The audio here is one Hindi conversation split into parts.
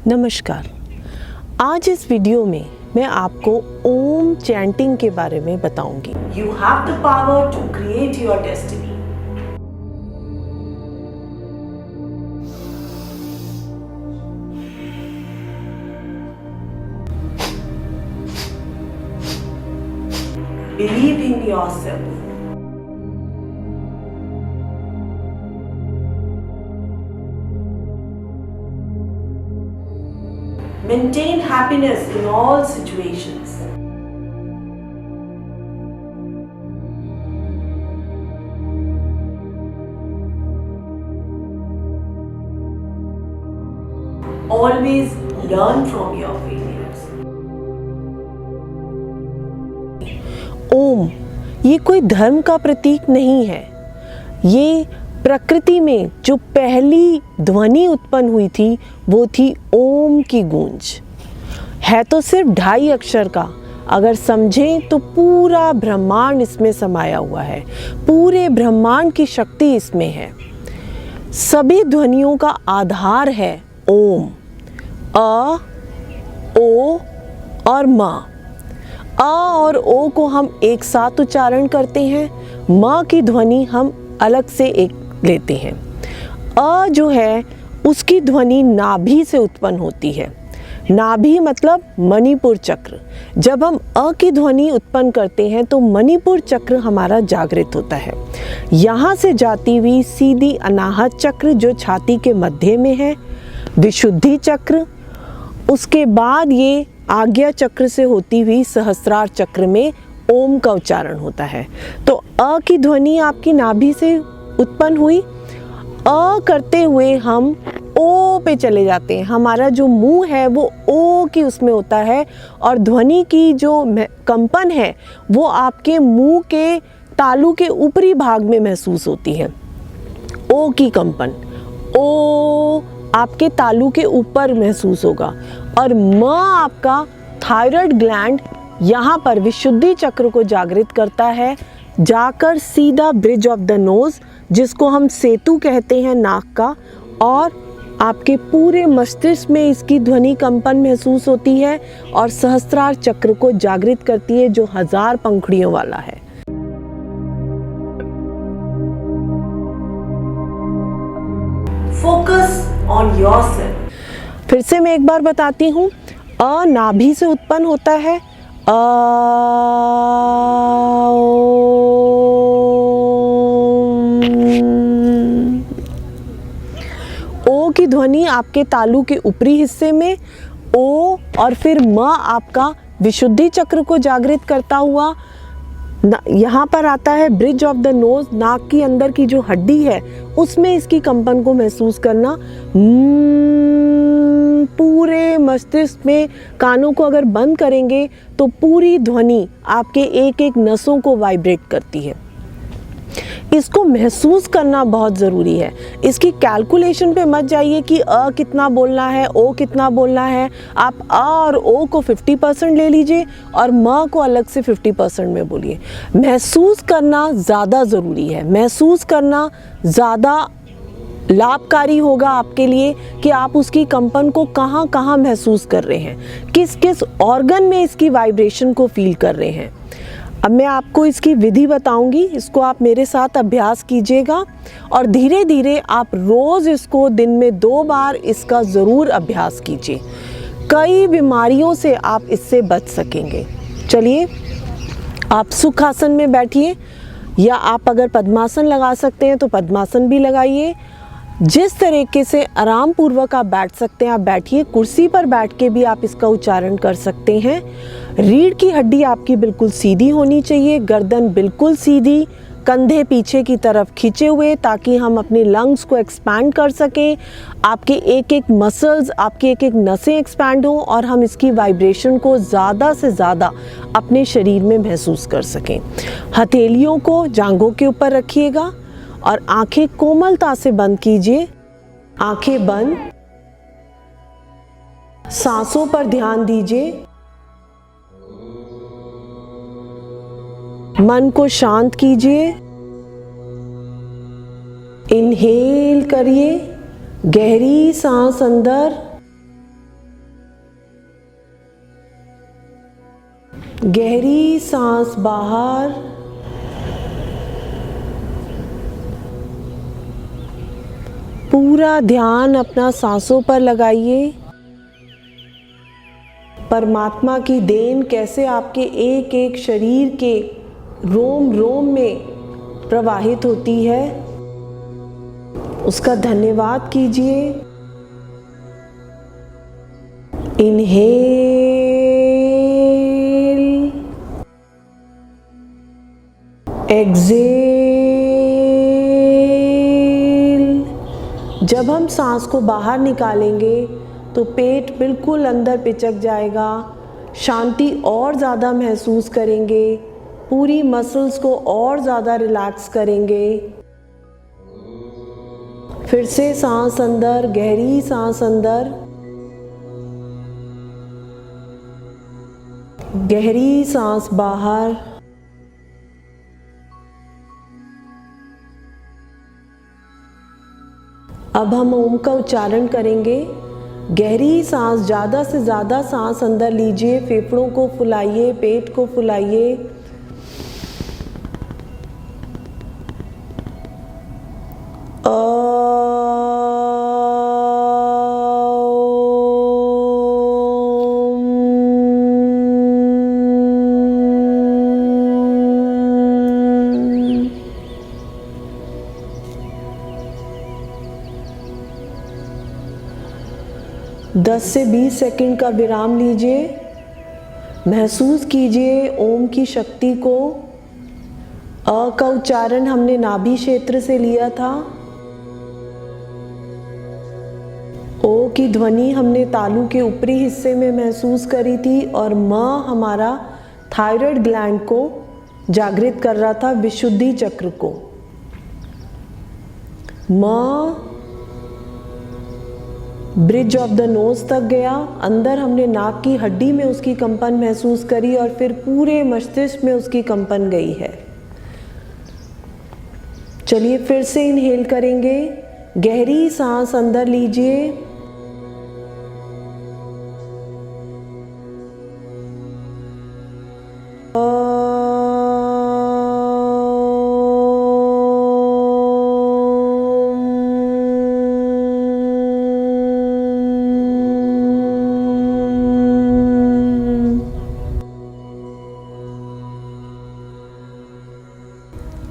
नमस्कार। आज इस वीडियो में मैं आपको ओम चैंटिंग के बारे में बताऊंगी। You have the power to create your destiny. Believe in yourself. Maintain happiness in all situations. Always learn from your failures. ओम ये कोई धर्म का प्रतीक नहीं है। ये प्रकृति में जो पहली ध्वनि उत्पन्न हुई थी वो थी ओम की गूंज। है तो सिर्फ 2.5 अक्षर का, अगर समझें तो पूरा ब्रह्मांड इसमें समाया हुआ है। पूरे ब्रह्मांड की शक्ति इसमें है। सभी ध्वनियों का आधार है ओम। अ, ओ और म। अ और ओ को हम एक साथ उच्चारण करते हैं, म की ध्वनि हम अलग से एक लेते हैं। अ जो है उसकी ध्वनि नाभि से उत्पन्न होती है। नाभि मतलब मणिपुर चक्र। जब हम अ की ध्वनि उत्पन्न करते हैं तो मणिपुर चक्र हमारा जागृत होता है। यहाँ से जाती हुई सीधी अनाहत चक्र जो छाती के मध्य में है, विशुद्धि चक्र। उसके बाद ये आज्ञा चक्र से होती हुई सहस्रार चक्र में ओम का उच्चारण होता है। तो अ की ध्वनि आपकी नाभि से उत्पन्न हुई। अ करते हुए हम ओ पे चले जाते हैं। हमारा जो मुंह है वो ओ की उसमें होता है और ध्वनि की जो कंपन है वो आपके मुंह के तालू के ऊपरी भाग में महसूस होती है। ओ की कंपन ओ आपके तालू के ऊपर महसूस होगा और म आपका थायराइड ग्लैंड यहाँ पर विशुद्धि चक्र को जागृत करता है, जाकर सीधा ब्रिज ऑफ द नोज जिसको हम सेतु कहते हैं नाक का, और आपके पूरे मस्तिष्क में इसकी ध्वनि कंपन महसूस होती है और सहस्त्रार चक्र को जागृत करती है जो 1000 पंखुड़ियों वाला है। Focus on yourself. फिर से मैं एक बार बताती हूँ। अ नाभि से उत्पन्न होता है। अ ओ की ध्वनि आपके तालू के ऊपरी हिस्से में ओ, और फिर म आपका विशुद्धि चक्र को जागृत करता हुआ यहाँ पर आता है ब्रिज ऑफ द नोज, नाक की अंदर की जो हड्डी है उसमें इसकी कंपन को महसूस करना। पूरे मस्तिष्क में कानों को अगर बंद करेंगे तो पूरी ध्वनि आपके एक एक नसों को वाइब्रेट करती है। इसको महसूस करना बहुत ज़रूरी है। इसकी कैलकुलेशन पे मत जाइए कि अ कितना बोलना है, ओ कितना बोलना है। आप अ और ओ को 50% ले लीजिए और म को अलग से 50% में बोलिए। महसूस करना ज़्यादा ज़रूरी है। महसूस करना ज़्यादा लाभकारी होगा आपके लिए कि आप उसकी कंपन को कहाँ कहाँ महसूस कर रहे हैं, किस किस ऑर्गन में इसकी वाइब्रेशन को फील कर रहे हैं। अब मैं आपको इसकी विधि बताऊंगी, इसको आप मेरे साथ अभ्यास कीजिएगा और धीरे धीरे आप रोज़ इसको दिन में 2 बार इसका ज़रूर अभ्यास कीजिए। कई बीमारियों से आप इससे बच सकेंगे। चलिए, आप सुखासन में बैठिए या आप अगर पद्मासन लगा सकते हैं तो पद्मासन भी लगाइए। जिस तरीके से आराम पूर्वक आप बैठ सकते हैं आप बैठिए। कुर्सी पर बैठ के भी आप इसका उच्चारण कर सकते हैं। रीढ़ की हड्डी आपकी बिल्कुल सीधी होनी चाहिए, गर्दन बिल्कुल सीधी, कंधे पीछे की तरफ खींचे हुए ताकि हम अपनी लंग्स को एक्सपैंड कर सकें। आपके एक एक मसल्स, आपकी एक एक नसें एक्सपैंड हों और हम इसकी वाइब्रेशन को ज़्यादा से ज़्यादा अपने शरीर में महसूस कर सकें। हथेलियों को जांघों के ऊपर रखिएगा और आंखें कोमलता से बंद कीजिए। आंखें बंद, सांसों पर ध्यान दीजिए। मन को शांत कीजिए। इनहेल करिए, गहरी सांस अंदर, गहरी सांस बाहर। पूरा ध्यान अपना सांसों पर लगाइए। परमात्मा की देन कैसे आपके एक एक शरीर के रोम रोम में प्रवाहित होती है, उसका धन्यवाद कीजिए। Inhale, exhale. जब हम सांस को बाहर निकालेंगे तो पेट बिल्कुल अंदर पिचक जाएगा, शांति और ज़्यादा महसूस करेंगे, पूरी मसल्स को और ज़्यादा रिलैक्स करेंगे। फिर से सांस अंदर, गहरी सांस अंदर, गहरी सांस बाहर। अब हम ओम का उच्चारण करेंगे। गहरी सांस, ज़्यादा से ज़्यादा सांस अंदर लीजिए, फेफड़ों को फुलाइए, पेट को फुलाइए। दस से 20 सेकंड का विराम लीजिए। महसूस कीजिए ओम की शक्ति को। अ का उच्चारण हमने नाभि क्षेत्र से लिया था। ओ की ध्वनि हमने तालू के ऊपरी हिस्से में महसूस करी थी और म हमारा थायराइड ग्लैंड को जागृत कर रहा था, विशुद्धि चक्र को। म ब्रिज ऑफ द नोज तक गया, अंदर हमने नाक की हड्डी में उसकी कंपन महसूस करी और फिर पूरे मस्तिष्क में उसकी कंपन गई है। चलिए फिर से इनहेल करेंगे। गहरी सांस अंदर लीजिए,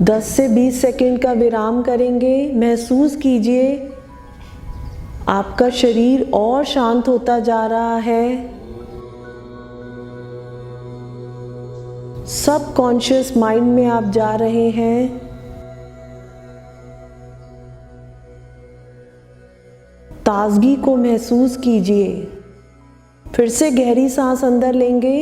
दस से 20 सेकंड का विराम करेंगे। महसूस कीजिए आपका शरीर और शांत होता जा रहा है। सबकॉन्शियस माइंड में आप जा रहे हैं। ताजगी को महसूस कीजिए। फिर से गहरी सांस अंदर लेंगे,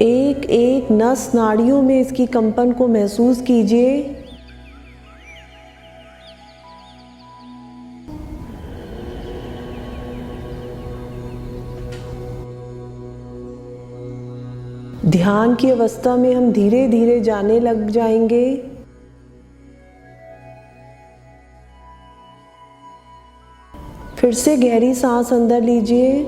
एक एक नस नाड़ियों में इसकी कंपन को महसूस कीजिए। ध्यान की अवस्था में हम धीरे धीरे जाने लग जाएंगे। फिर से गहरी सांस अंदर लीजिए,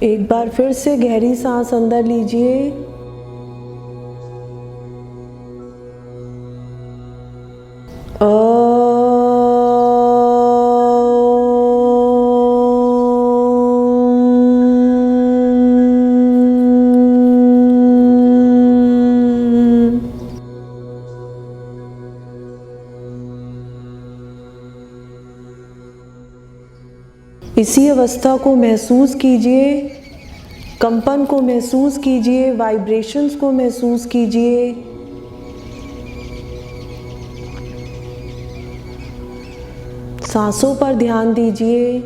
एक बार फिर से गहरी सांस अंदर लीजिए, इसी अवस्था को महसूस कीजिए, कंपन को महसूस कीजिए, वाइब्रेशंस को महसूस कीजिए। सांसों पर ध्यान दीजिए।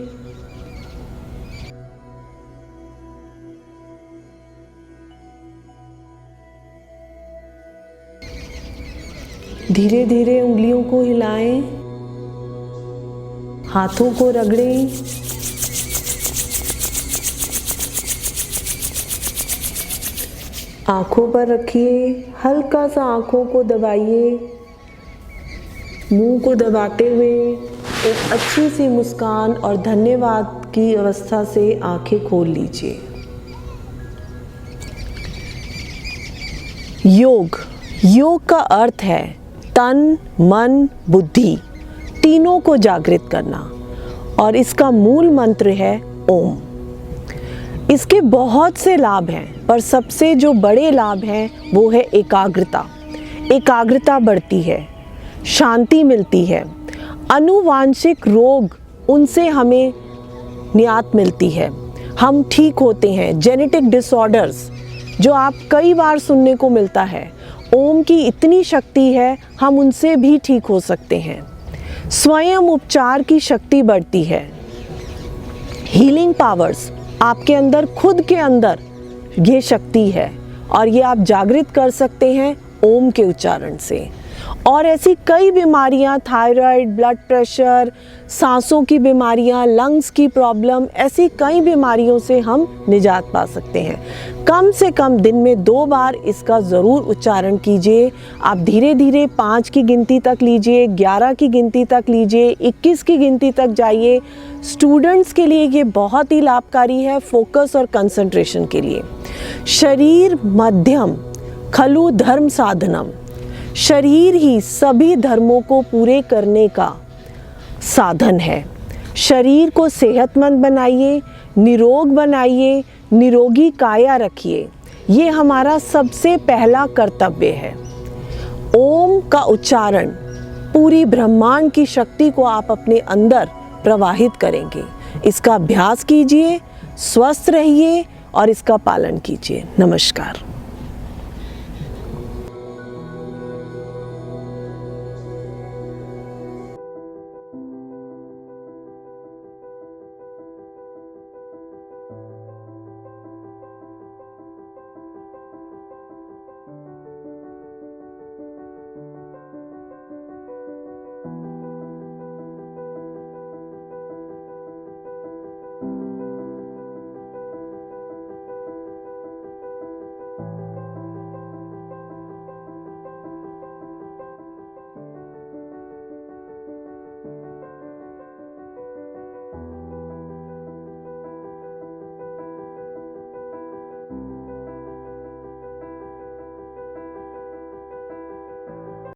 धीरे धीरे उंगलियों को हिलाएं, हाथों को रगड़ें। आंखों पर रखिए, हल्का सा आंखों को दबाइए। मुंह को दबाते हुए एक अच्छी सी मुस्कान और धन्यवाद की अवस्था से आंखें खोल लीजिए। योग का अर्थ है तन, मन, बुद्धि तीनों को जागृत करना, और इसका मूल मंत्र है ओम। इसके बहुत से लाभ हैं, पर सबसे जो बड़े लाभ हैं वो है एकाग्रता। एकाग्रता बढ़ती है, शांति मिलती है, अनुवांशिक रोग उनसे हमें नियात मिलती है, हम ठीक होते हैं। जेनेटिक डिसऑर्डर्स जो आप कई बार सुनने को मिलता है, ओम की इतनी शक्ति है, हम उनसे भी ठीक हो सकते हैं। स्वयं उपचार की शक्ति बढ़ती है। हीलिंग पावर्स आपके अंदर, खुद के अंदर ये शक्ति है, और ये आप जागृत कर सकते हैं ओम के उच्चारण से। और ऐसी कई बीमारियां, थायराइड, ब्लड प्रेशर, सांसों की बीमारियां, लंग्स की प्रॉब्लम, ऐसी कई बीमारियों से हम निजात पा सकते हैं। कम से कम दिन में 2 बार इसका ज़रूर उच्चारण कीजिए। आप धीरे धीरे 5 की गिनती तक लीजिए, 11 की गिनती तक लीजिए, 21 की गिनती तक जाइए। स्टूडेंट्स के लिए ये बहुत ही लाभकारी है, फोकस और कंसंट्रेशन के लिए। शरीर मध्यम खलु धर्म साधनम, शरीर ही सभी धर्मों को पूरे करने का साधन है। शरीर को सेहतमंद बनाइए, निरोग बनाइए, निरोगी काया रखिए। ये हमारा सबसे पहला कर्तव्य है। ओम का उच्चारण पूरी ब्रह्मांड की शक्ति को आप अपने अंदर प्रवाहित करेंगे। इसका अभ्यास कीजिए, स्वस्थ रहिए और इसका पालन कीजिए। नमस्कार।